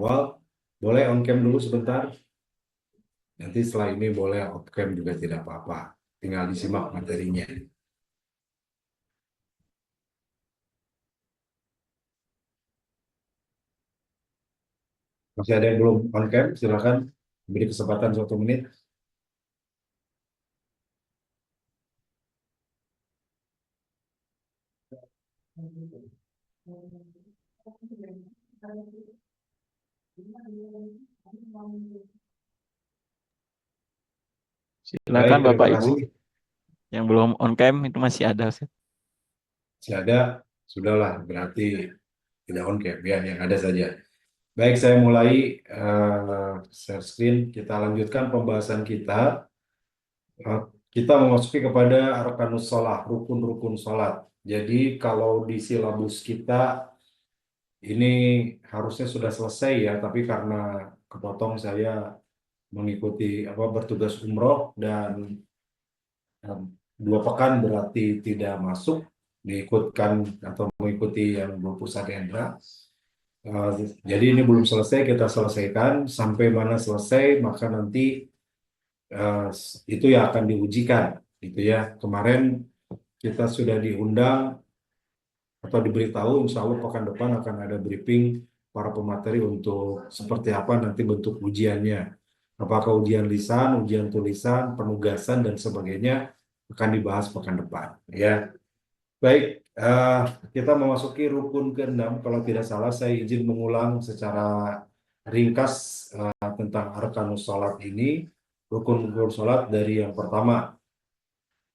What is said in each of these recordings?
awal. Boleh on cam dulu sebentar. Nanti setelah ini boleh off cam juga tidak apa-apa. Tinggal disimak materinya. Masih ada yang belum on cam, silakan beri kesempatan 1 menit. Silakan Baik, Bapak terima Ibu. kasih. Yang belum on cam itu masih ada, Ustaz. Masih ada, sudahlah, berarti tidak on cam ya, yang ada saja. Baik, saya mulai share screen. Kita lanjutkan pembahasan kita. Eh, kita memasuki kepada arkanus sholat, rukun-rukun sholat. Jadi kalau di silabus kita ini harusnya sudah selesai ya, tapi karena kepotong saya mengikuti bertugas umroh dan em, 2 pekan berarti tidak masuk diikutkan atau mengikuti yang berpusat Hendra. Eh, jadi ini belum selesai, kita selesaikan sampai mana selesai maka nanti eh, itu ya akan diujikan gitu ya. Kemarin kita sudah diundang atau diberitahu insya Allah pekan depan akan ada briefing para pemateri untuk seperti apa nanti bentuk ujiannya. Apakah ujian lisan, ujian tulisan, penugasan dan sebagainya akan dibahas pekan depan ya. Baik, kita memasuki rukun ke-6. Kalau tidak salah saya izin mengulang secara ringkas tentang arkanus sholat ini. Rukun-rukun sholat dari yang pertama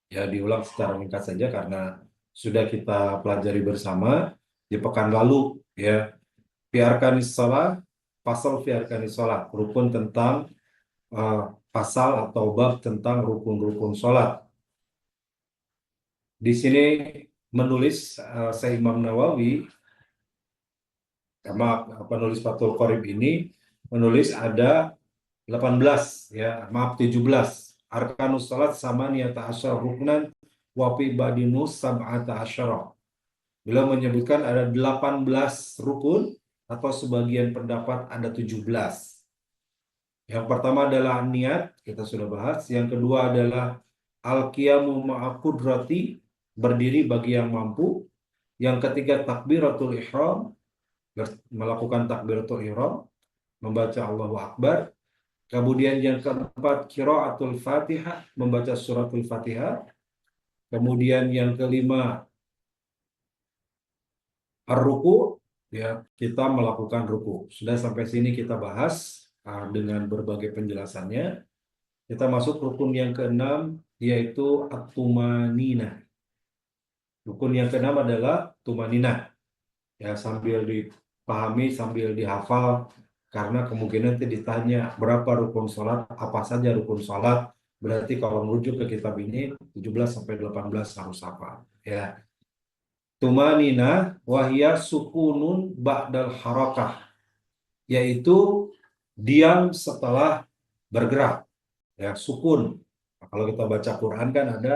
ya diulang secara ringkas saja karena sudah kita pelajari bersama di pekan lalu ya. Fi arkanis sholat, pasal fi arkanis sholat, rukun tentang eh, pasal atau bab tentang rukun-rukun sholat. Di sini menulis saya Imam Nawawi, sama penulis Fathul Qorib ini menulis ada 18 ya, maaf 17. Arkanus salat sama niyata asyara ruknan wa fi badinus sab'ata asyara. Beliau menyebutkan ada 18 rukun atau sebagian pendapat ada 17. Yang pertama adalah niat, kita sudah bahas. Yang kedua adalah al-qiyamu ma'akudrati, berdiri bagi yang mampu. Yang ketiga takbiratul ihram, melakukan takbiratul ihram, membaca Allahu Akbar. Kemudian yang keempat qiraatul Fatihah, membaca suratul Fatihah. Kemudian yang kelima ar-ruku, ya kita melakukan ruku. Sudah sampai sini kita bahas dengan berbagai penjelasannya. Kita masuk rukun yang keenam yaitu at-tumanina. Rukun yang keenam adalah tumanina. Ya sambil dipahami, sambil dihafal karena kemungkinan nanti ditanya berapa rukun sholat, apa saja rukun sholat. Berarti kalau merujuk ke kitab ini 17 sampai 18 harus apa ya. Tumanina wahya sukunun ba'dal harakah, yaitu diam setelah bergerak ya, sukun. Nah, kalau kita baca Quran kan ada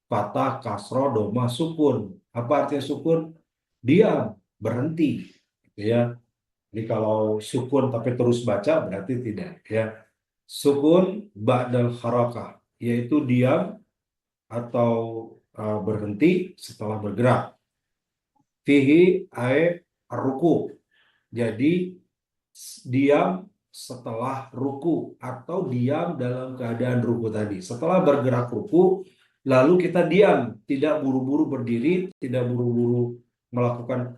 fathah, kasroh, doma, sukun. Apa artinya sukun? Diam, berhenti gitu ya. Jadi kalau sukun tapi terus baca berarti tidak ya. Sukun ba'dal harakah, yaitu diam atau berhenti setelah bergerak. Fihi ae ruku. Jadi diam setelah ruku atau diam dalam keadaan ruku tadi. Setelah bergerak ruku, lalu kita diam, tidak buru-buru berdiri, tidak buru-buru melakukan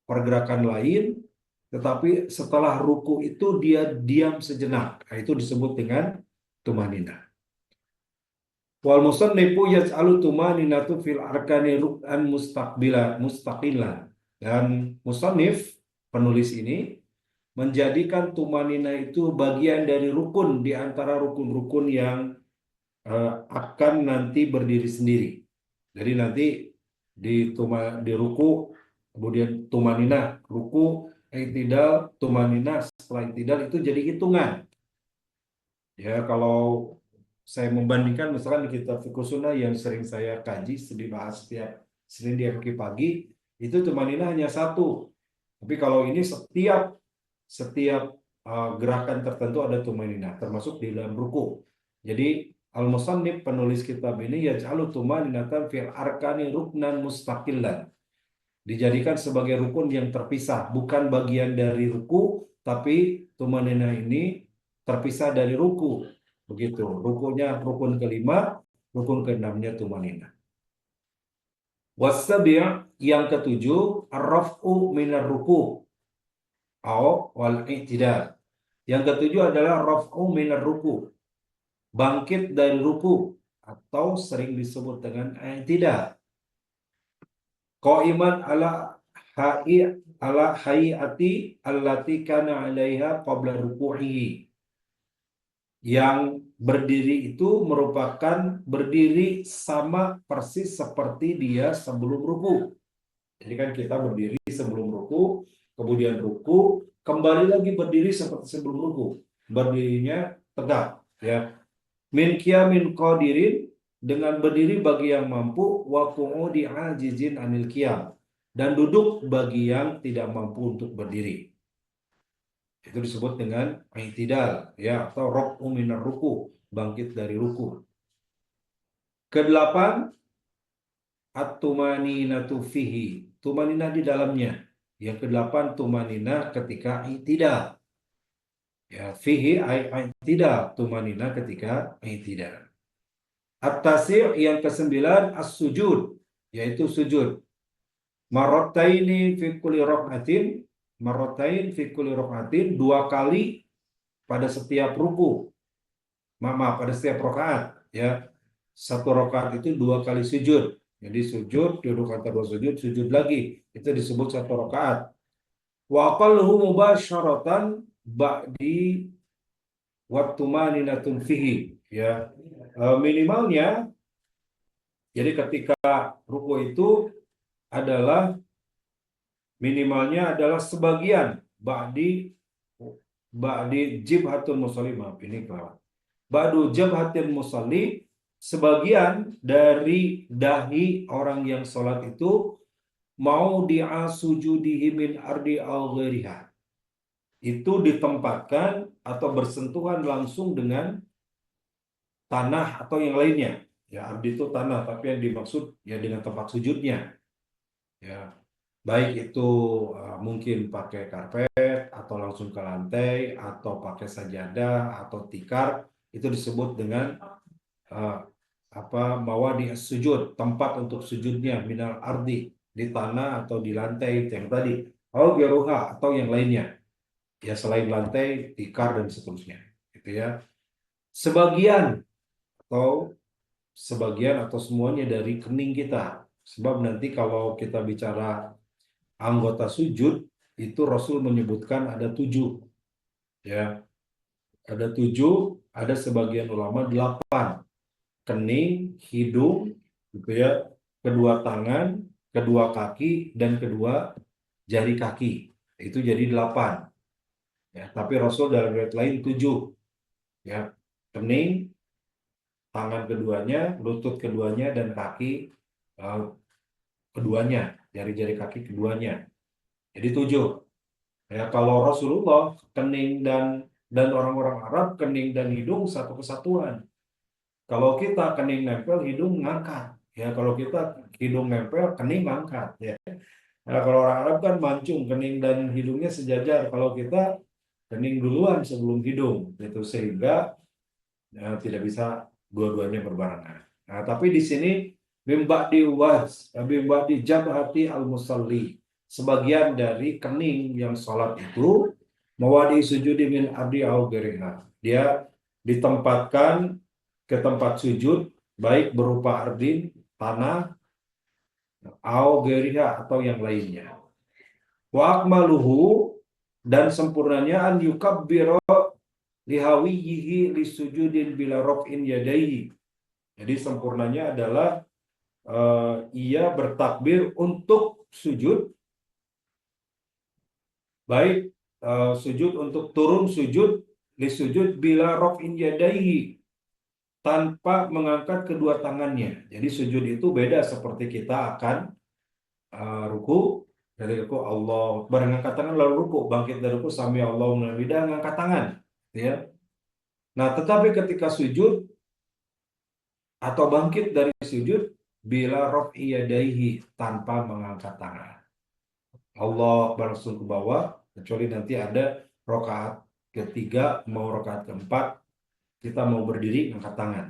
pergerakan lain, tetapi setelah ruku itu dia diam sejenak. Nah, itu disebut dengan tumanina. Wal musannifu yaj'alu tumaninatu fil arkani ruk'an mustaqila. Dan musannif penulis ini menjadikan tumanina itu bagian dari rukun di antara rukun-rukun yang akan nanti berdiri sendiri. Jadi nanti di ruku, kemudian tumanina, ruku, i'tidal, tumanina, setelah i'tidal itu jadi hitungan. Ya, kalau saya membandingkan misalkan di kitab Fiqh Sunnah yang sering saya kaji, dibahas setiap Senin di pagi, itu tumanina hanya 1. Tapi kalau ini setiap setiap gerakan tertentu ada tumanina, termasuk di dalam ruku. Jadi al-musannif penulis kitab ini yaj'alu tumaninatan fil arkani ruknan mustaqillan. Dijadikan sebagai rukun yang terpisah, bukan bagian dari ruku, tapi tumanina ini terpisah dari ruku. Begitu. Rukunya rukun kelima, rukun keenamnya tumanina. Wasabi' yang ketujuh ar-raf'u minar ruku wal i'tidal. Yang ketujuh adalah raf'u minar ruku, bangkit dari ruku atau sering disebut dengan i'tidal. Qa'iman ala hayati allati kana 'alaiha qabla ruku'ihi. Yang berdiri itu merupakan berdiri sama persis seperti dia sebelum ruku. Jadi kan kita berdiri sebelum ruku, kemudian ruku, kembali lagi berdiri seperti sebelum ruku. Berdirinya tegak, ya. Min qiyamin qadirin, dengan berdiri bagi yang mampu, wa qu'udi ajizin anil qiyam, dan duduk bagi yang tidak mampu untuk berdiri. Itu disebut dengan i'tidal, ya, atau raf'u minar ruku, bangkit dari ruku. Kedelapan, at-tumaninatu fihi, tumanina di dalamnya. Yang kedelapan, tumanina ketika i'tidal. Ya, fihi i'tidal, tumanina ketika i'tidal. At-tasi' yang kesembilan, as-sujud, yaitu sujud. Marrataini fi kulli rak'atin, marratain fi kulli rak'atin, dua kali pada setiap ruku. Maaf, pada setiap rakaat, ya. Satu rakaat itu dua kali sujud. Jadi sujud, duduk antara dua sujud, sujud lagi. Itu disebut satu rakaat. Wa aqalluhu mubasyaratan ba'di wa tumaninatun fihi, ya. Minimalnya, jadi ketika ruku itu adalah minimalnya adalah sebagian ba'di jibhatun musalli, maaf ini kelewat. Ba'du jabhatin musalli, sebagian dari dahi orang yang sholat itu mau di'asujudihi min ardi al-ghairiha, itu ditempatkan atau bersentuhan langsung dengan tanah atau yang lainnya. Ya, ardi itu tanah, tapi yang dimaksud ya dengan tempat sujudnya. Ya, baik itu mungkin pakai karpet atau langsung ke lantai atau pakai sajadah atau tikar, itu disebut dengan mawadi sujud, tempat untuk sujudnya, minal ardi, di tanah atau di lantai yang tadi, geruha atau yang lainnya, ya, selain lantai, tikar dan seterusnya, gitu ya. Sebagian atau semuanya dari kening kita, sebab nanti kalau kita bicara anggota sujud itu Rasul menyebutkan ada 7, ya, ada 7, ada sebagian ulama 8. Kening, hidung, gitu ya, kedua tangan, kedua kaki, dan kedua jari kaki. Itu jadi 8. Ya, tapi Rasul dalam riwayat lain 7. Ya, kening, tangan keduanya, lutut keduanya, dan kaki keduanya, jari-jari kaki keduanya. Jadi 7. Ya, kalau Rasulullah kening dan orang-orang Arab kening dan hidung satu kesatuan. Kalau kita kening nempel, hidung ngangkat. Ya, kalau kita hidung nempel, kening ngangkat. Ya. Nah, kalau orang Arab kan mancung, kening dan hidungnya sejajar. Kalau kita kening duluan sebelum hidung, itu sehingga tidak bisa dua-duanya berbarengan. Nah, tapi di sini bimba di jabhati al-musalli, sebagian dari kening yang sholat itu mawadi sujudi min ardi au ghairiha, dia ditempatkan ke tempat sujud, baik berupa ardin, tanah, au ghairiha atau yang lainnya. Wa akmaluhu, dan sempurnanya, an yukabbira lihawiyihi lisujudin bila raf'in yadaihi. Jadi sempurnanya adalah ia bertakbir untuk sujud, baik sujud untuk turun sujud, lisujud bila raf'in yadaihi, tanpa mengangkat kedua tangannya. Jadi sujud itu beda seperti kita akan ruku, Dari ruku Allah Akbar, ngangkat tangan lalu ruku, bangkit dari ruku sami Allahu liman hamidah, ngangkat tangan, ya. Nah, tetapi ketika sujud atau bangkit dari sujud bila raf'i yadaihi, tanpa mengangkat tangan. Allah Akbar langsung ke bawah, kecuali nanti ada rokaat ketiga mau rokaat keempat kita mau berdiri angkat tangan.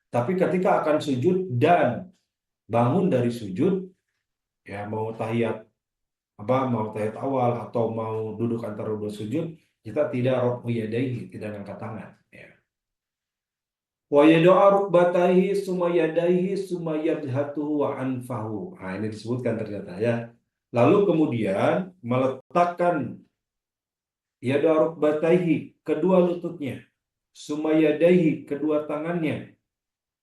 Tapi ketika akan sujud dan bangun dari sujud, ya mau tahiyat awal atau mau duduk antara dua sujud, kita tidak raf'u yadaihi, tidak angkat tangan, ya. Wa yada'a rukbatayhi summa yadayhi summa yabhatuhu wa anfahu. Nah, ini disebutkan ternyata, ya. Lalu kemudian meletakkan yada'a rukbatayhi, kedua lututnya, summa yadayhi, kedua tangannya,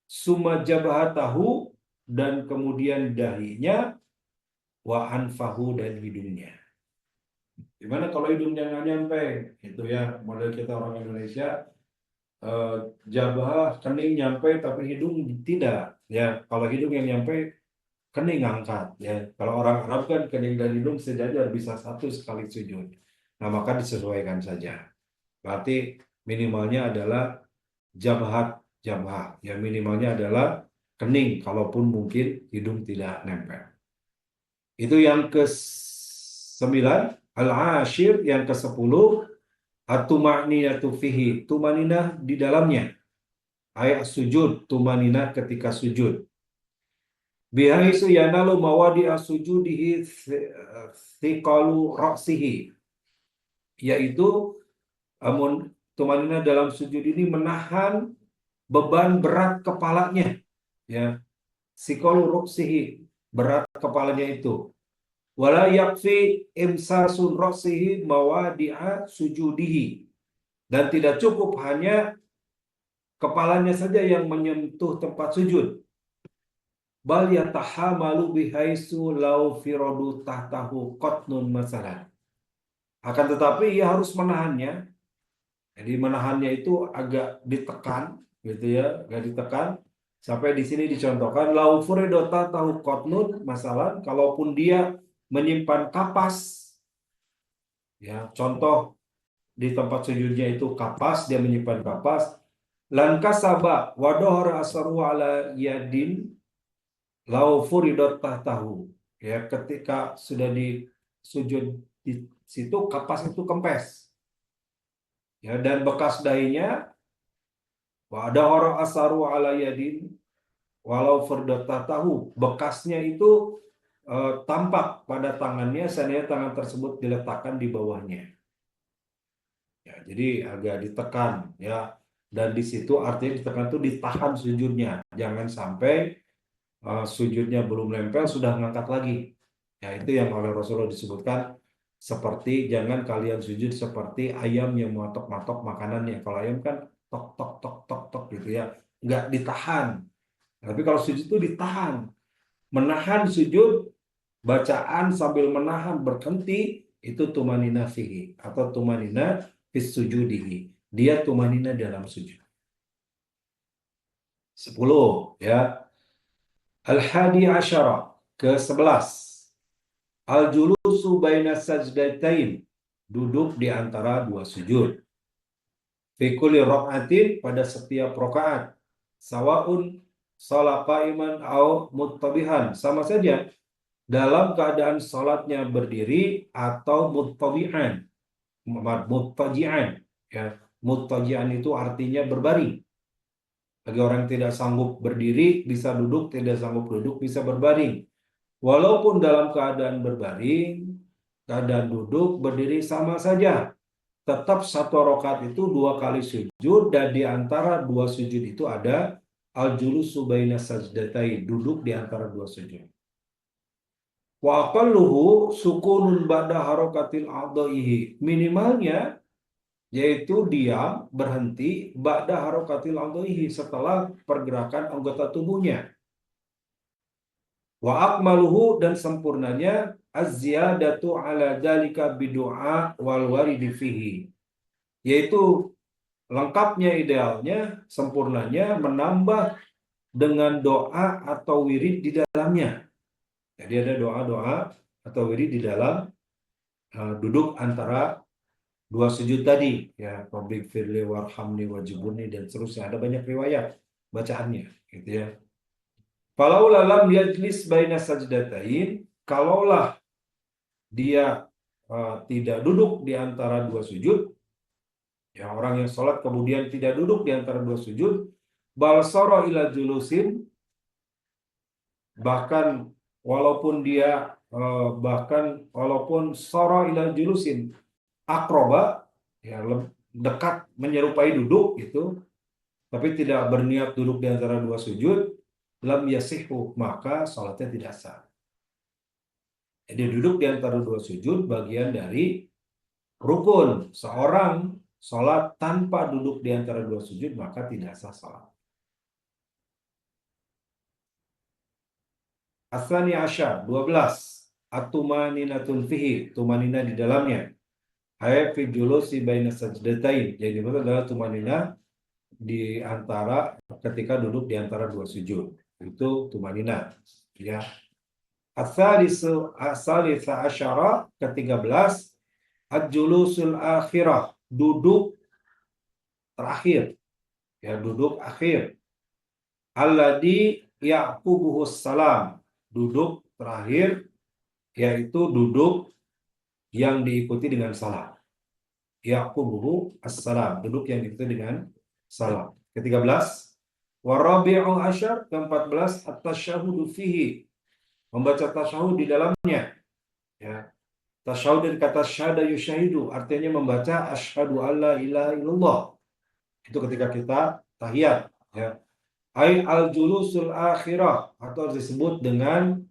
summa jabhatahu, dan kemudian dahinya, wa anfahu, dan hidungnya. Gimana kalau hidungnya nggak nyampe? Itu ya model kita orang Indonesia, eh, jabah kening nyampe tapi hidung tidak, ya. Kalau hidung yang nyampe, kening angkat, ya. Kalau orang Arab kan kening dan hidung sejajar, bisa satu sekali sujud. Nah, maka disesuaikan saja. Berarti minimalnya adalah jabah, ya, minimalnya adalah kening, kalaupun mungkin hidung tidak nempel. Itu yang ke-9. Al-ashir, yang ke-10, at-tumaninatu fihi, tumaninah di dalamnya, ayat sujud, tumaninah ketika sujud. Bihaisu yanalu mawadi'a sujudihi thiqalu ra'sihi, yaitu tumaninah dalam sujud ini menahan beban berat kepalanya, ya. Thiqalu ra'sihi, berat kepalanya itu. Wala yakfi imsasun ra'sihi mawadi'a sujudihi, dan tidak cukup hanya kepalanya saja yang menyentuh tempat sujud. Bal yatahamalu bihaisu lau firadu tahtahu qatnun masalah. Akan tetapi ia harus menahannya. Jadi menahannya itu agak ditekan, gitu ya, agak ditekan. Sampai di sini dicontohkan lau firadu tahtahu qatnun masalah, kalaupun dia menyimpan kapas, ya, contoh di tempat sujudnya itu kapas, dia menyimpan kapas. Lan kasaba wa dohara asaru ala yadin lau furidot tahtahu, ya, ketika sudah di sujud di situ kapas itu kempes, ya, dan bekas dahinya, wa ada orang asaru ala yadin walau furidot tahtahu, bekasnya itu tampak pada tangannya seandainya tangan tersebut diletakkan di bawahnya, ya. Jadi agak ditekan, ya, dan di situ artinya ditekan itu ditahan sujudnya, jangan sampai sujudnya belum nempel sudah ngangkat lagi. Ya, itu yang oleh Rasulullah disebutkan seperti jangan kalian sujud seperti ayam yang matok-matok makanannya. Kalau ayam kan tok tok tok tok tok gitu, ya, nggak ditahan. Tapi kalau sujud itu ditahan, menahan sujud, bacaan sambil menahan berhenti, itu tumanina fihi atau tumanina fis sujudihi. Dia tumanina dalam sujud. 10, ya. Al-hadi asyara, ke-11. Al-julusu baina sajdatain, duduk di antara dua sujud. Fi kulli raq'atin, pada setiap rakaat. Sawaun shalat qa'iman au muttabihan, sama saja dalam keadaan salatnya berdiri atau muttabi'an. Muttaji'an, ya. Muttaji'an itu artinya berbaring. Bagi orang yang tidak sanggup berdiri bisa duduk, tidak sanggup duduk bisa berbaring. Walaupun dalam keadaan berbaring, keadaan duduk, berdiri sama saja. Tetap satu rakaat itu 2 kali sujud, dan di antara 2 sujud itu ada al-julusu baina sajdatain, duduk di antara 2 sujud. Wa aqalluhu sukunun ba'da harakatil a'dha'ihi, minimalnya yaitu diam, berhenti, ba'da harakatil a'dha'ihi, setelah pergerakan anggota tubuhnya. Wa akmaluhu, dan sempurnanya az-ziyadatu ala dzalika bidu'a wal waridi fihi, yaitu lengkapnya, idealnya, sempurnanya menambah dengan doa atau wirid di dalamnya. Jadi ada doa-doa atau wirid di dalam duduk antara dua sujud tadi, ya, Rabbik firli warhamni wajibuni dan seterusnya. Ada banyak riwayat bacaannya, gitu ya. Falau lam yajlis baina sajdatain, kalaulah dia tidak duduk di antara dua sujud, ya, orang yang sholat kemudian tidak duduk di antara dua sujud, bal sara ila julusin, bahkan walaupun dia bahkan walaupun sara ila julusin akroba, ya, dekat menyerupai duduk gitu, tapi tidak berniat duduk di antara dua sujud, lam yasihu, maka sholatnya tidak sah. Jadi duduk di antara dua sujud bagian dari rukun. Seorang sholat tanpa duduk di antara dua sujud maka tidak sah sholat. Asani asyar, 12. At-tumaninatun fihi, tumanina di dalamnya. Hai fi julusi baina sajdatain. Jadi itu adalah tumanina di antara ketika duduk di antara dua sujud. Itu tumanina, ya. As-salisu as-salisa asyara, ke-13, ad-julusul akhirah, duduk terakhir, ya, duduk akhir. Alladhi yaqubuhus salam, duduk terakhir, yaitu duduk yang diikuti dengan salam. Yaqubuhu as-salam, duduk yang diikuti dengan salam. Ke-13, warabi'u asyar, ke-14, at-tasyahudu fihi, membaca tasyahud di dalamnya, ya. Tasyahud dari kata syahada yusyahidu, artinya membaca asyhadu alla ilaha illallah. Itu ketika kita tahiyat, ya. Ai al julusul akhirah, atau disebut dengan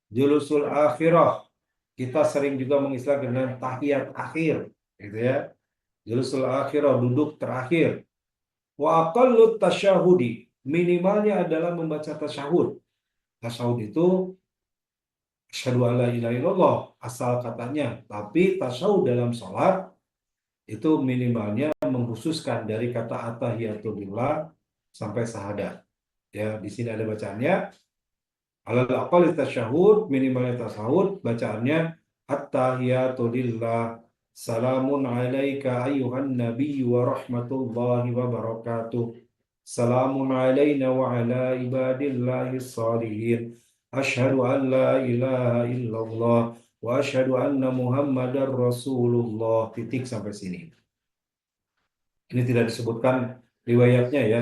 julusul akhirah. Kita sering juga mengistilahkan dengan tahiyat akhir, gitu ya. Julusul akhirah, duduk terakhir. Wa aqallut tasyahudi, minimalnya adalah membaca tasyahud. Tasyahud itu asyhadu alla ilaha illallah asal katanya, tapi tasyahud dalam sholat itu minimalnya mengkhususkan dari kata at-tahiyatulillah sampai syahadat. Ya, di sini ada bacaannya. Alal aqal tasyahud, minimalnya tasyahud, bacaannya at-tahiyatulillah, salamun alaika ayyuhan nabiyyu wa rahmatullahi wa barakatuh. Salamun alaina wa ala ibadillahi shalihin. Asyhadu an la ilaha illallah wa asyhadu anna Muhammadar Rasulullah. Titik sampai sini. Ini tidak disebutkan riwayatnya, ya.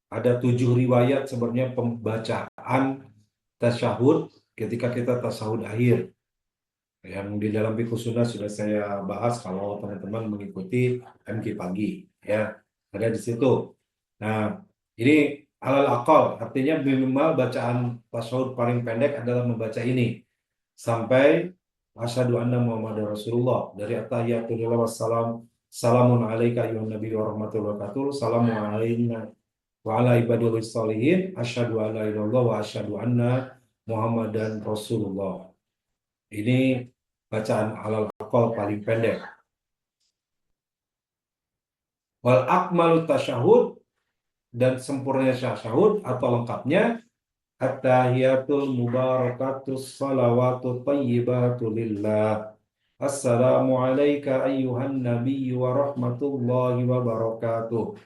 Ada 7 riwayat sebenarnya pembacaan tasyahud ketika kita tasyahud akhir. Yang di dalam Fiqh Sunnah sudah saya bahas kalau teman-teman mengikuti MK pagi, ya. Ada di situ. Nah, ini alal aqal, artinya minimal bacaan tasyahud paling pendek adalah membaca ini sampai asyhadu anna Muhammadar Rasulullah, dari at-tahiyatulillah wassalam, salamun alaika ayyuhan nabiyyu wa rahmatullahi wa barakatuh, salamun alaina wa ala ibadillah sholihin, asyhadu an la ilaha illallah wa asyhadu anna Muhammadan Rasulullah. Ini bacaan alal aqal paling pendek. Wal akmalu tasyahud, dan sempurnanya tasyahud atau lengkapnya at-tahiyatul mubarakatus salawatu tayyibatu lillah. Assalamu alayka ayyuhan nabiyyu wa rahmatullahi wa barakatuh.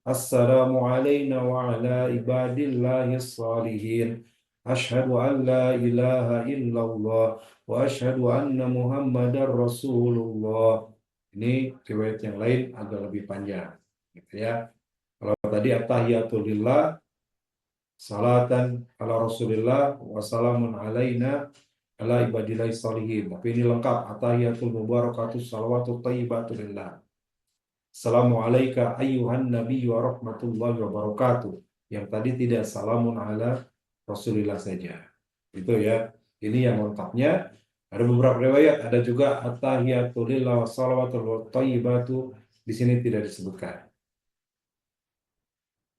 Assalamu alayna wa ala ibadillahi shalihin. Asyhadu an la ilaha illallah wa asyhadu anna Muhammadar Rasulullah. Ini riwayat yang lain agak lebih panjang, gitu ya. Kalau tadi at-tahiyatulillah, salatan ala Rasulillah, wassalamun alaina ala ibadillahi shalihin. Tapi ini lengkap, at-tahiyatul mubarakatus salawatu tayyibatu lillah. Assalamu alayka ayyuhan nabiyyu wa rahmatullahi wa barakatuh. Yang tadi tidak salamun ala Rasulillah saja. Itu, ya. Ini yang lengkapnya. Ada beberapa riwayat, ada juga at-tahiyatul lillah wa salawatul tayyibatu, di sini tidak disebutkan.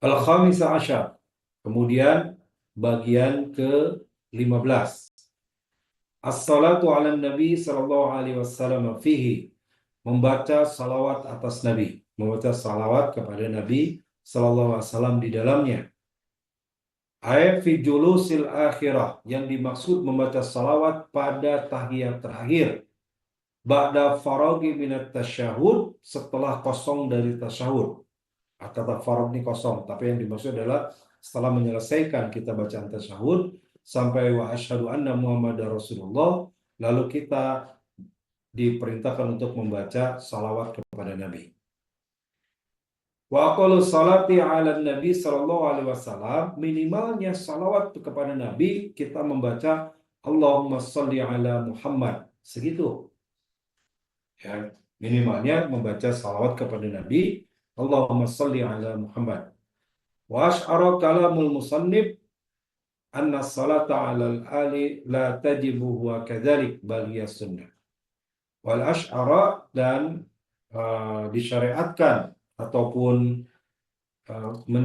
Al-khamisah asyar. Kemudian bagian ke-15. As-salatu ala nabi sallallahu alaihi wasallam fihi. Membaca salawat atas Nabi. Membaca salawat kepada Nabi sallallahu alaihi wasallam di dalamnya. Ayat fi julusil akhirah, yang dimaksud membaca salawat pada tahiyat terakhir. Ba'da faragi minat tasyahud, setelah kosong dari tasyahud. Kata farag ini kosong, tapi yang dimaksud adalah setelah menyelesaikan kita bacaan tasyahud sampai wa asyhadu anna Muhammadar Rasulullah, lalu kita diperintahkan untuk membaca salawat kepada Nabi. Wa aqallu salati ala Nabi sallallahu alaihi wasallam, minimalnya salawat kepada Nabi kita membaca Allahumma sholli ala Muhammad, segitu. Ya, minimalnya membaca salawat kepada Nabi Allahumma sholli ala Muhammad. Wa asy'ara kalamul musannif anna salata ala al-ali la tajibu huwa kadzalik bal hiya sunnah. Wal asy'ara, dan disyariatkan ataupun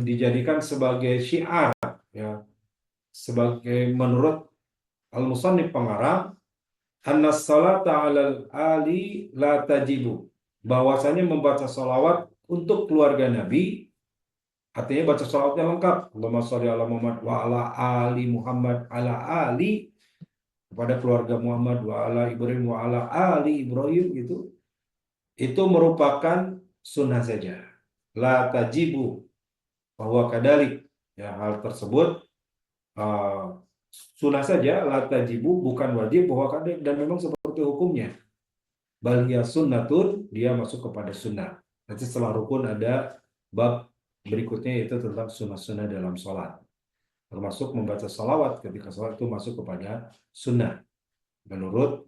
dijadikan sebagai syiar, ya, sebagai menurut al-musannif pengarang, anna salata 'alal ali la tajibu, bahwasanya membaca salawat untuk keluarga Nabi, artinya baca salawatnya lengkap, Allahumma sholli ala Muhammad wa ala ali Muhammad, ala ali kepada keluarga Muhammad, wa ala Ibrahim wa ala ali Ibrahim, gitu, itu merupakan sunnah saja, la tajibu bahwa kadalik, ya, hal tersebut sunnah saja, la tajibu bukan wajib, bahwa kadalik, dan memang seperti hukumnya, bal hiya sunnatun, dia masuk kepada sunnah. Nanti setelah rukun ada bab berikutnya, yaitu tentang sunnah-sunnah dalam sholat, termasuk membaca salawat ketika sholat itu masuk kepada sunnah menurut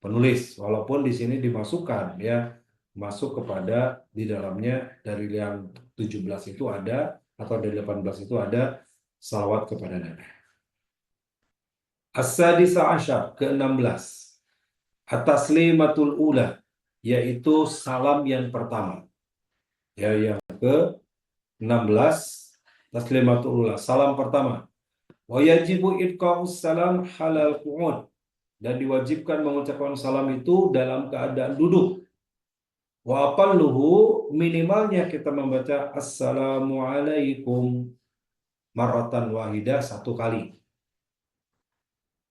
penulis, walaupun di sini dimasukkan, ya, masuk kepada di dalamnya dari yang 17 itu ada, atau dari 18 itu ada salawat kepada Nabi. As-sadisa asyar, ke-16, at-taslimatul ula, yaitu salam yang pertama. Ya, yang ke-16, taslimatul ula, salam pertama. Wa yajibu idqa'us salam halal qu'ud, dan diwajibkan mengucapkan salam itu dalam keadaan duduk. Wa aqalluhu, minimalnya kita membaca assalamualaikum marratan wahidah, satu kali.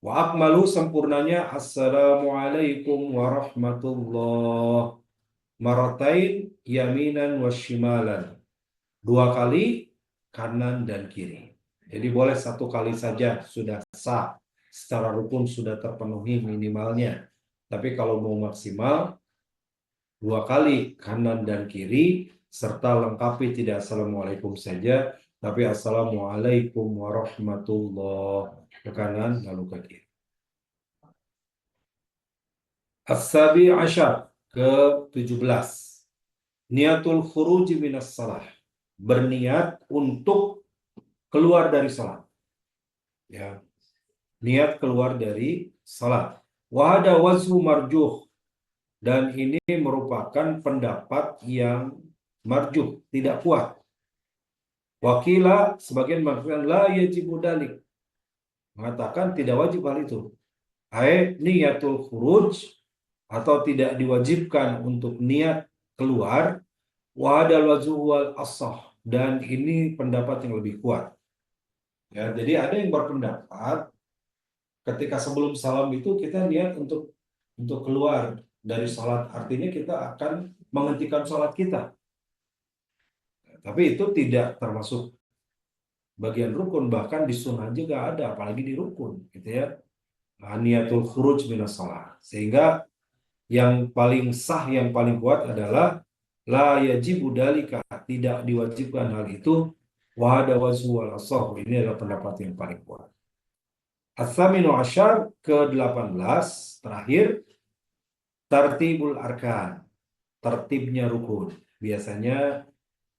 Wa akmalu, sempurnanya assalamualaikum warahmatullah marratain yaminan wa shimalan, dua kali kanan dan kiri. Jadi boleh satu kali saja sudah sah, secara rukun sudah terpenuhi minimalnya. Tapi kalau mau maksimal, dua kali kanan dan kiri, serta lengkapi tidak assalamualaikum saja, tapi assalamualaikum warahmatullah, ke kanan lalu ke kiri. As-sabi asyar, ke-17, niatul khuruj minas salah, berniat untuk keluar dari salat, ya, niat keluar dari salat. Wa hada wazhu marjuh, dan ini merupakan pendapat yang marjuh, tidak kuat. Wakila, sebagian mengatakan la yajibu dalik, mengatakan tidak wajib hal itu. Ai niatul khuruj, atau tidak diwajibkan untuk niat keluar. Wa hadal wazhu wal ashah, dan ini pendapat yang lebih kuat. Ya, jadi ada yang berpendapat ketika sebelum salam itu kita niat untuk keluar dari salat, artinya kita akan menghentikan salat kita. Tapi itu tidak termasuk bagian rukun, bahkan di sunnah juga ada, apalagi di rukun, gitu ya. Niatul khuruj minas salat. Sehingga yang paling sah, yang paling kuat adalah la yajibu dalika, tidak diwajibkan hal itu. Wa hada wazhu wal ashah, ini adalah pendapat yang paling kuat. As-saminu asyar, ke-18, terakhir, tartibul arkan, tertibnya rukun. Biasanya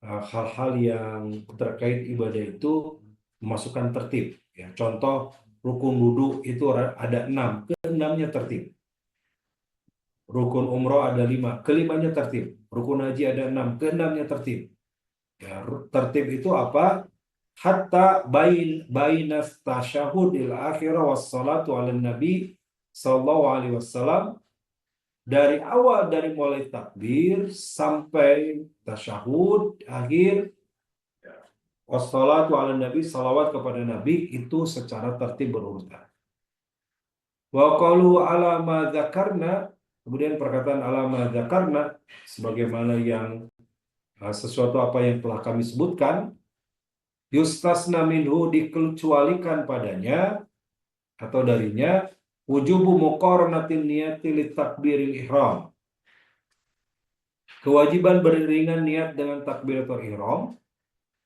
hal-hal yang terkait ibadah itu memasukkan tertib, ya. Contoh, rukun wudu itu ada 6, ke-6-nya tertib. Rukun umroh ada 5, ke-5-nya tertib. Rukun haji ada 6, ke-6-nya tertib. Ya, tertib itu apa? Hatta bainas tasyahudil akhirah wassalatu ala nabi sallallahu alaihi wasallam, dari awal, dari mulai takbir sampai tasyahud akhir, Wassalatu ala nabi, salawat kepada nabi itu secara tertib berurutan. Wa qalu ala ma dzakarna, kemudian perkataan ala ma dzakarna sebagaimana yang sesuatu apa yang telah kami sebutkan, yustasna minhu dikecualikan padanya atau darinya wujubu muqaranatin niyati litakbiril ihram. Kewajiban beriringan niat dengan takbiratul ihram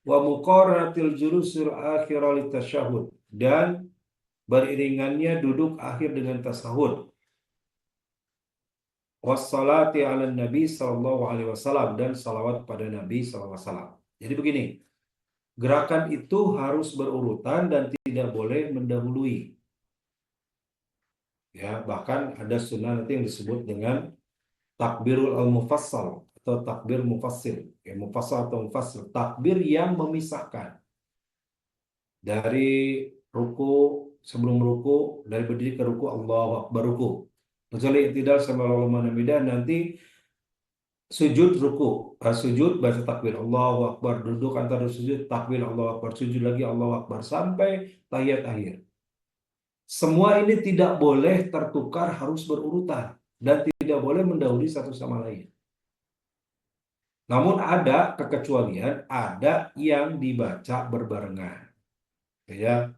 wa muqaranatil julusil akhir litasyahud, dan beriringannya duduk akhir dengan tasahud. Wassalati ala nabi sallallahu alaihi wasallam, dan salawat pada nabi sallallahu alaihi wasallam. Jadi begini, gerakan itu harus berurutan dan tidak boleh mendahului. Ya, bahkan ada sunnah nanti yang disebut dengan takbirul al-mufassal atau takbir mufassil. Ya, mufassal atau mufassil, takbir yang memisahkan dari ruku, sebelum ruku, dari berdiri ke ruku, Allahu Akbar ruku. Kecuali tidak sama ulama dan nanti sujud ruku, sujud baca takbir Allahu Akbar, duduk antara sujud takbir Allahu Akbar, sujud lagi Allahu Akbar sampai tahiyat akhir. Semua ini tidak boleh tertukar, harus berurutan dan tidak boleh mendahului satu sama lain. Namun ada kekecualian, ada yang dibaca berbarengan. Ya,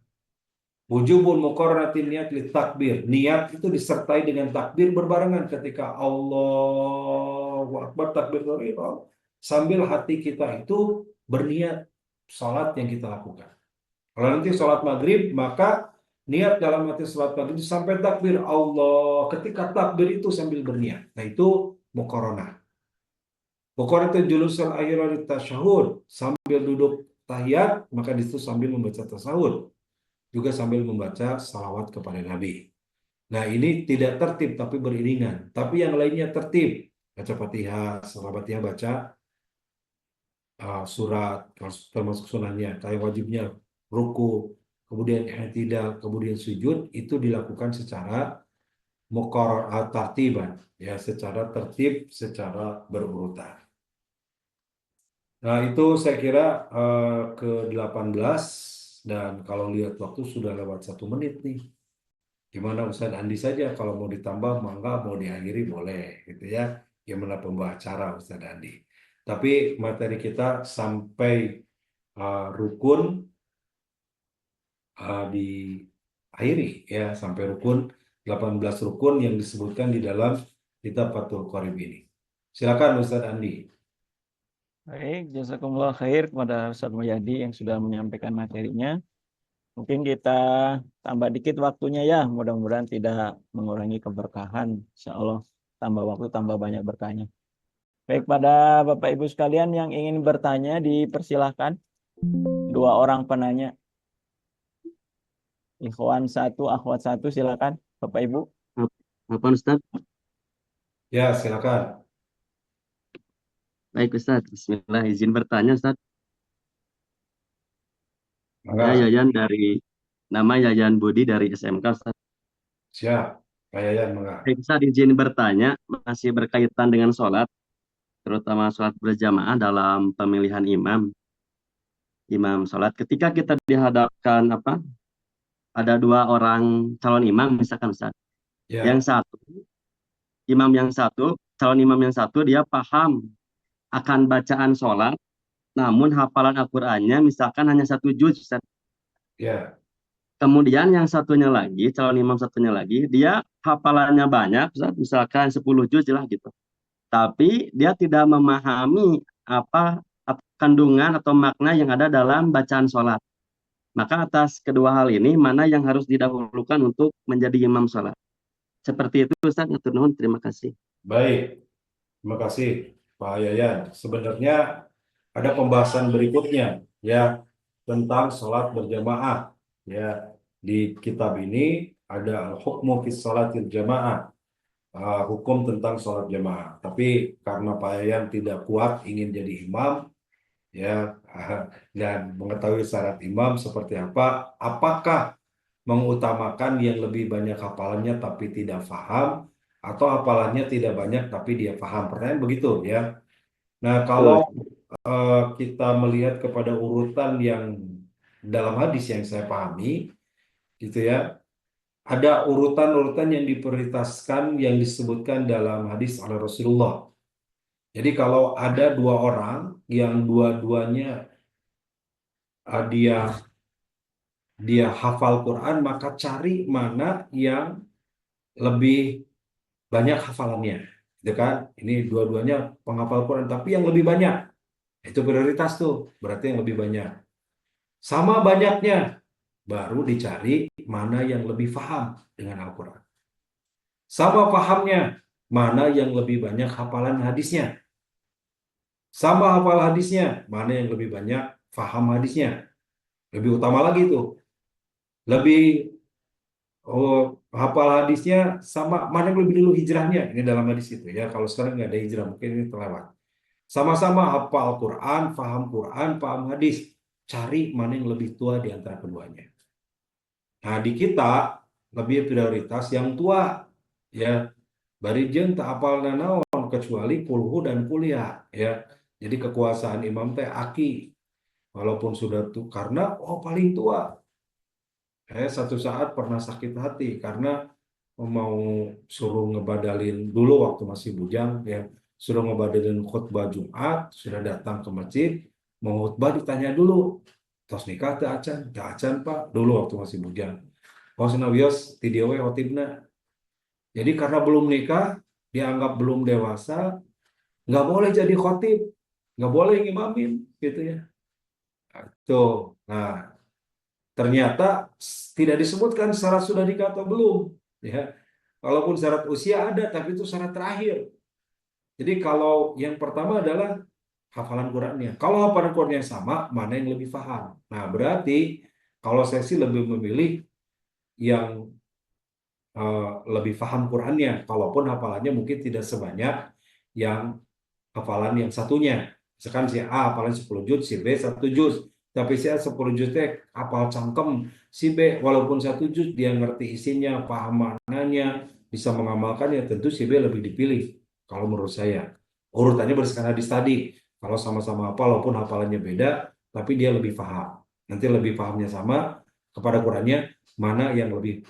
wujubun muqarranatin niat li takbir. Niat itu disertai dengan takbir berbarengan ketika Allahu Akbar takbir ihram, sambil hati kita itu berniat salat yang kita lakukan. Kalau nanti salat maghrib, maka niat dalam hati salat maghrib sampai takbir Allah. Ketika takbir itu sambil berniat. Nah itu muqarranah. Muqarranatul julusul akhir tasyahud, sambil duduk tahiyat, maka di situ sambil membaca tasawuf, juga sambil membaca salawat kepada Nabi. Nah ini tidak tertib tapi beriringan. Tapi yang lainnya tertib. Baca Fatihah, setelah Fatihah baca surat, termasuk sunahnya, kayak wajibnya ruku, kemudian i'tidal, kemudian sujud, itu dilakukan secara tartiban, ya, secara tertib, secara berurutan. Nah itu saya kira ke-18, dan kalau lihat waktu sudah lewat 1 menit nih. Gimana Ustaz Andi saja, kalau mau ditambah mangga, mau diakhiri boleh gitu ya. Gimana pembawa acara Ustaz Andi. Tapi materi kita sampai rukun diakhiri ya, sampai rukun 18 rukun yang disebutkan di dalam kitab Fathul Qorib ini. Silakan Ustaz Andi. Baik, jazakumullah khair kepada Ustaz Mulyadi yang sudah menyampaikan materinya. Mungkin kita tambah dikit waktunya ya, mudah-mudahan tidak mengurangi keberkahan. Insya Allah tambah waktu, tambah banyak berkahnya. Baik, pada Bapak Ibu sekalian yang ingin bertanya, dipersilahkan. 2 orang penanya. Ikhwan 1, akhwat 1, silakan Bapak Ibu. Apa Ustaz? Ya, silakan. Baik Ustaz, Bismillah, izin bertanya Ustaz. Mangga. Saya Yayan nama Yayan Budi dari SMK Ustaz. Siap, Pak Yayan, mangga. Baik Ustaz, izin bertanya, masih berkaitan dengan sholat, terutama sholat berjamaah dalam pemilihan imam sholat. Ketika kita dihadapkan ada 2 orang calon imam misalkan Ustaz. Ya. Yang satu, calon imam yang satu dia paham akan bacaan sholat, namun hafalan Al-Qur'annya misalkan hanya 1 juz Ustaz. Ya. Kemudian yang satunya lagi, calon imam satunya lagi, dia hafalannya banyak, Ustaz, misalkan 10 juz lah gitu. Tapi dia tidak memahami apa kandungan atau makna yang ada dalam bacaan sholat. Maka atas kedua hal ini, mana yang harus didahulukan untuk menjadi imam sholat? Seperti itu Ustaz, ngatur nuhun, terima kasih. Baik, terima kasih Pak Yayan. Sebenarnya ada pembahasan berikutnya ya tentang sholat berjamaah. Ya, di kitab ini ada al-hukmu fi sholatil jamaah, hukum tentang sholat jamaah. Tapi karena Pak Yayan tidak kuat ingin jadi imam, ya, dan mengetahui syarat imam seperti apa, apakah mengutamakan yang lebih banyak hafalannya tapi tidak paham, atau hafalannya tidak banyak tapi dia paham. Pertanyaan begitu ya. Nah, kalau kita melihat kepada urutan yang dalam hadis yang saya pahami, gitu ya, ada urutan-urutan yang diprioritaskan yang disebutkan dalam hadis oleh Rasulullah. Jadi kalau ada dua orang yang dua-duanya dia hafal Quran, maka cari mana yang lebih banyak hafalannya, gitu kan? Ini dua-duanya penghafal Quran, tapi yang lebih banyak itu prioritas tuh, berarti yang lebih banyak. Sama banyaknya, baru dicari mana yang lebih paham dengan Al-Quran. Sama pahamnya, mana yang lebih banyak hafalan hadisnya. Sama hafal hadisnya, mana yang lebih banyak paham hadisnya. Lebih utama lagi tuh. Lebih hafal hadisnya sama mana yang lebih dulu hijrahnya. Ini dalam hadis itu ya. Kalau sekarang nggak ada hijrah, mungkin ini terlewat. Sama-sama hafal Quran, paham hadis. Cari mana yang lebih tua di antara keduanya. Nah, di kita lebih prioritas yang tua, ya. Bari jeung tak apal nanaon kecuali kulhu dan kuliah, ya. Jadi kekuasaan imam teh aki, walaupun sudah tuh karena paling tua. Satu saat pernah sakit hati karena mau suruh ngebadalin dulu waktu masih bujang, ya. Suruh ngebadalin khutbah Jumat, sudah datang ke masjid, mau khutbah ditanya dulu. Tos nikah teu acan Pak, dulu waktu masih bujang. Wasnawios ti dieu we khotibna. Jadi karena belum nikah, dianggap belum dewasa, nggak boleh jadi khotib, nggak boleh ngimamin, gitu ya. Tuh, nah ternyata tidak disebutkan syarat sudah nikah atau belum, ya. Walaupun syarat usia ada, tapi itu syarat terakhir. Jadi kalau yang pertama adalah hafalan Qurannya. Kalau hafalan Qurannya sama, mana yang lebih paham? Nah, berarti kalau saya sih lebih memilih yang lebih paham Qurannya, kalaupun hafalannya mungkin tidak sebanyak yang hafalan yang satunya. Misalkan si A hafalan 10 juz, si B 1 juz. Tapi si A 10 juz teh hafal cangkem, si B walaupun 1 juz dia ngerti isinya, paham maknanya, bisa mengamalkannya, tentu si B lebih dipilih kalau menurut saya. Urutannya berdasarkan hadis tadi. Kalau sama-sama hafal walaupun hafalannya beda, tapi dia lebih paham. Nanti lebih pahamnya sama kepada Qurannya, mana yang lebih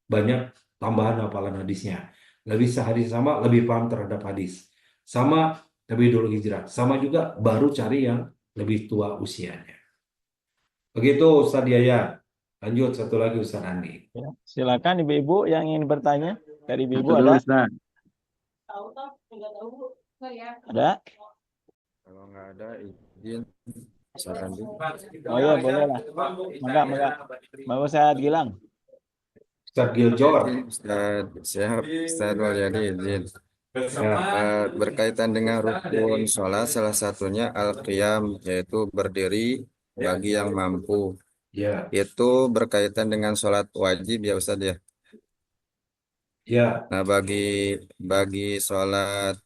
banyak tambahan hafalan hadisnya. Lebih sehadis sama, lebih paham terhadap hadis. Sama, lebih dulu hijrah. Sama juga baru cari yang lebih tua usianya. Begitu Ustaz Yaya. Lanjut satu lagi Ustaz Andi. Ya, silakan ibu-ibu yang ingin bertanya. Dari ibu-ibu Betul, ada? Ustaz. Ada? Kalau nggak ada izin Ustaz Andi. Oh iya, boleh lah. Enggak. Mau saya Gilang. Ustaz Giljor. Ustaz, siap. Ustaz Walyadi izin. Ya. Berkaitan dengan rukun sholat, salah satunya al-qiyam, yaitu berdiri bagi yang mampu. Ya. Itu berkaitan dengan sholat wajib ya Ustaz ya. Ya. Nah, bagi sholat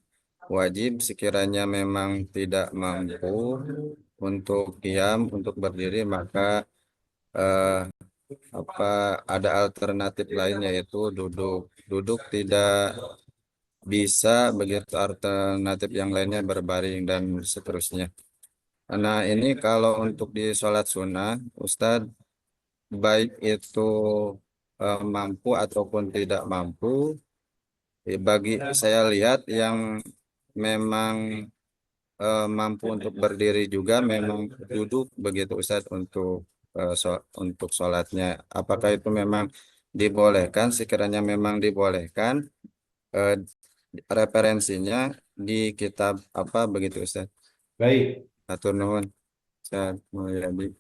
wajib sekiranya memang tidak mampu untuk qiyam, untuk berdiri, maka eh, ada alternatif lain yaitu duduk. Duduk tidak bisa, begitu alternatif yang lainnya berbaring dan seterusnya. Nah, ini kalau untuk di sholat sunnah, Ustadz, baik itu mampu ataupun tidak mampu, bagi saya lihat yang memang mampu untuk berdiri juga memang duduk begitu Ustadz untuk sholatnya. Apakah itu memang dibolehkan? Sekiranya memang dibolehkan, eh, referensinya di kitab apa begitu Ustaz? Baik. Atur nuhun. Ustaz Mulyadi.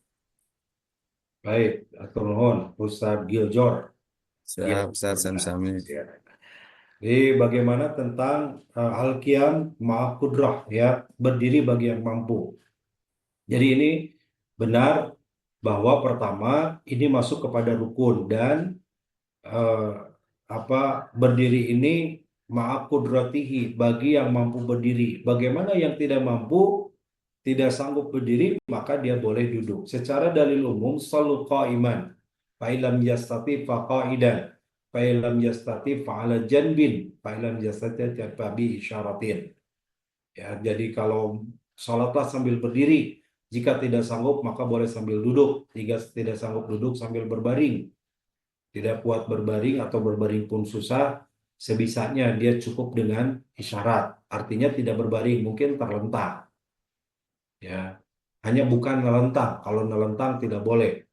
Baik. Atur nuhun Ustaz Giljor. Siap Ustaz Sami. Jadi bagaimana tentang al-qiyam ma'al qudrah, ya, berdiri bagi yang mampu. Jadi ini benar bahwa pertama ini masuk kepada rukun dan eh, berdiri ini ma'a qudratihi bagi yang mampu berdiri. Bagaimana yang tidak mampu, tidak sanggup berdiri, maka dia boleh duduk. Secara dalil umum, shallu qa'iman, fa illam yastati fa qa'idan, fa illam yastati fa 'ala janbin, fa illam yastati fa bi isyaratin. Ya, jadi kalau Sholatlah sambil berdiri. Jika tidak sanggup, maka boleh sambil duduk. Jika tidak sanggup duduk, sambil berbaring. Tidak kuat berbaring atau berbaring pun susah, sebisanya dia cukup dengan isyarat. Artinya tidak berbaring, mungkin terlentang. Ya, hanya bukan nelentang. Kalau nelentang tidak boleh.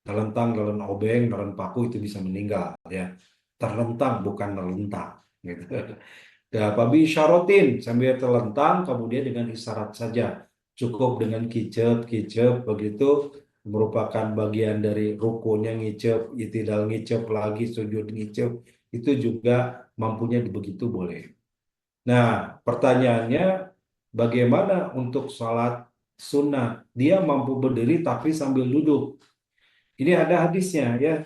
Nelentang, nelen obeng, nelen paku itu bisa meninggal. Ya, terlentang bukan nelentang. Gitu. Ya, babi isyarotin sambil terlentang, kemudian dengan isyarat saja. Cukup dengan kicep begitu merupakan bagian dari rukunya ngicep, itidal ngicep lagi, sujud ngicep, itu juga mampunya begitu boleh. Nah, pertanyaannya bagaimana untuk sholat sunnah? Dia mampu berdiri tapi sambil duduk. Ini ada hadisnya ya.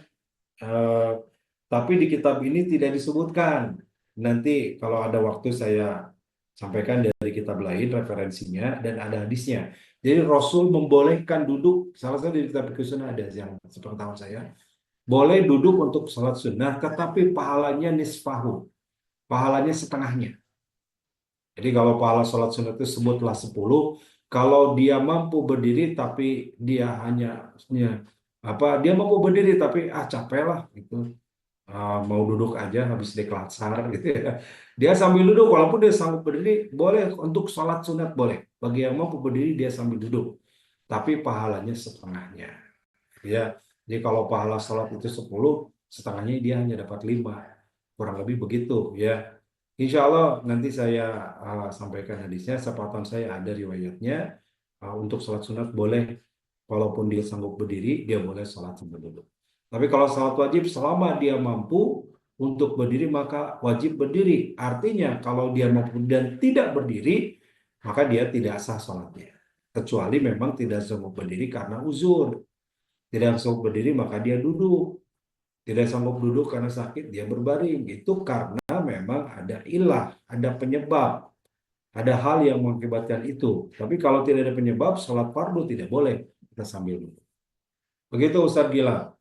Eh, tapi di kitab ini tidak disebutkan. Nanti kalau ada waktu saya sampaikan dari kitab lain referensinya dan ada hadisnya. Jadi Rasul membolehkan duduk, salah satu di kitab fikih sunnah ada yang sepengetahuan saya, boleh duduk untuk sholat sunnah, tetapi pahalanya nisfahu, pahalanya setengahnya. Jadi kalau pahala sholat sunnah itu sebutlah 10, kalau dia mampu berdiri tapi dia hanya dia mampu berdiri tapi capek lah gitu. Mau duduk aja habis deklasar gitu ya. Dia sambil duduk walaupun dia sanggup berdiri boleh untuk sholat sunat boleh. Bagi yang mampu berdiri dia sambil duduk. Tapi pahalanya setengahnya. Ya. Jadi kalau pahala sholat itu 10, setengahnya dia hanya dapat 5. Kurang lebih begitu ya. Insya Allah nanti saya sampaikan hadisnya. Sepatan saya ada riwayatnya. Untuk sholat sunat boleh. Walaupun dia sanggup berdiri, dia boleh sholat sambil duduk. Tapi kalau sholat wajib selama dia mampu untuk berdiri maka wajib berdiri. Artinya kalau dia mampu dan tidak berdiri maka dia tidak sah sholatnya. Kecuali memang tidak sanggup berdiri karena uzur. Tidak sanggup berdiri maka dia duduk. Tidak sanggup duduk karena sakit dia berbaring. Itu karena memang ada ilah, ada penyebab. Ada hal yang mengakibatkan itu. Tapi kalau tidak ada penyebab, sholat fardu tidak boleh. Kita sambil duduk. Begitu Ustaz Gilang.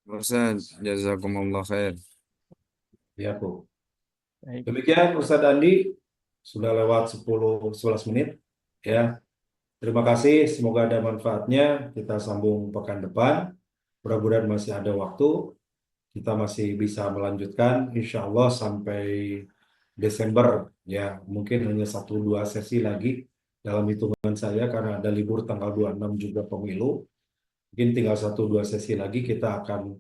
Ustaz, jazakumullah khair. Ya, Bu. Baik. Demikian Ustadz Andi, sudah lewat 10-11 menit. Ya, terima kasih. Semoga ada manfaatnya. Kita sambung pekan depan. Mudah-mudahan masih ada waktu. Kita masih bisa melanjutkan, insya Allah sampai Desember. Ya, mungkin hanya 1-2 sesi lagi dalam hitungan saya karena ada libur tanggal 26 juga pemilu. Mungkin tinggal 1-2 sesi lagi kita akan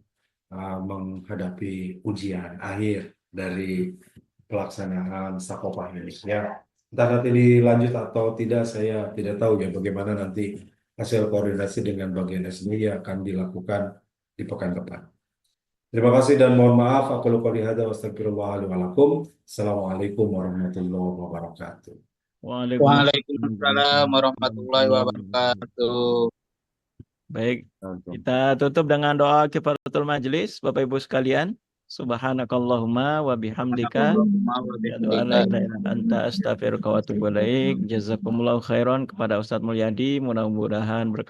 menghadapi ujian akhir dari pelaksanaan Sakopah ini ya. Entah nanti dilanjut atau tidak saya tidak tahu ya bagaimana nanti hasil koordinasi dengan bagian SMI yang akan dilakukan di pekan depan. Terima kasih dan mohon maaf. Aku qouli hadza wa astaghfirullah li wa lakum. Assalamualaikum warahmatullahi wabarakatuh. Waalaikumsalam warahmatullahi wabarakatuh. Baik, kita tutup dengan doa kifaratul majelis, Bapak Ibu sekalian. Subhanakallahumma wa bihamdika asyhadu an la ilaha illa anta astaghfiruka wa atubu ilaik. Jazakumullahu khairan kepada Ustadz Mulyadi, mudah-mudahan berkah